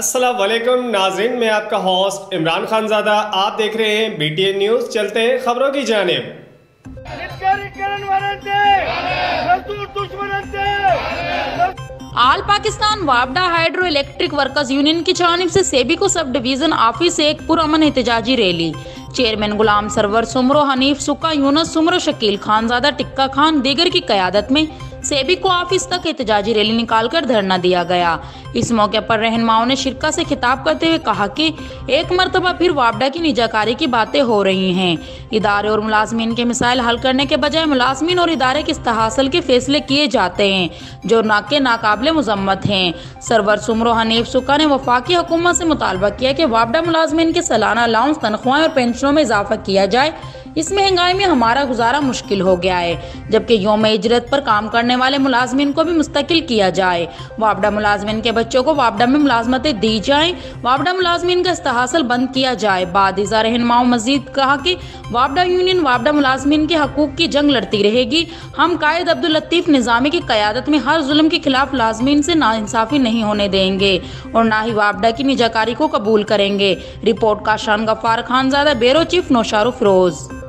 अस्सलाम वालेकुम नाज़रीन, मैं आपका होस्ट इमरान खानज़ादा। आप देख रहे हैं BTN न्यूज़। चलते हैं खबरों की जानिब। आल पाकिस्तान वापडा हाइड्रो इलेक्ट्रिक वर्कर्स यूनियन की जानिब से सेबिको सब डिवीजन ऑफिस से एक पुरअमन एहतजाजी रैली। चेयरमैन गुलाम सरवर सुमरो, हनीफ सुक्का, यूनुस सुमरो, शकील खानज़ादा, टिक्का खान दीगर की क़यादत में सेबिको ऑफिस तक एहतजाजी रैली निकालकर धरना दिया गया। इस मौके पर रहनुमाओं ने शिरका से खिताब करते हुए कहा कि एक मरतबा फिर वापडा की निजाकारी की बातें हो रही हैं। इदारे और मुलाजमीन के मिसाइल हल करने के बजाय मुलाजमीन और इदारे के इस्तेहासल के फैसले किए जाते हैं जो नाकाबिले मुजम्मत हैं। सरवर सुमरो हनीफ सुक्का ने वफाकी हुकूमत से मुतालबा किया कि वापडा मुलाजमीन के सालाना अलाउंस, तनख्वाहें और पेंशनों में इजाफा किया जाए। इस महंगाई में हमारा गुजारा मुश्किल हो गया है, जबकि यौम इजरत पर काम करने वाले मुलाजमीन को भी मुस्तकिल किया जाए। वापडा मुलाजमीन के बच्चों को वापडा में मुलाजमतें दी जाएं। वापडा मुलाजमीन का इस्तेहासल बंद किया जाए। बादिज़ा रहनुमाओं मजीद कहा कि वापडा यूनियन वापडा मुलाजमीन के हकूक की जंग लड़ती रहेगी। हम कायद अब्दुल लतीफ निज़ामी की क़यादत में हर जुल्म के खिलाफ मुलाजमीन से नाइंसाफ़ी नहीं होने देंगे और ना ही वापडा की निजाकारी को कबूल करेंगे। Report Kashan Ghaffar Khanzada, bureau chief Naushahro Firoz.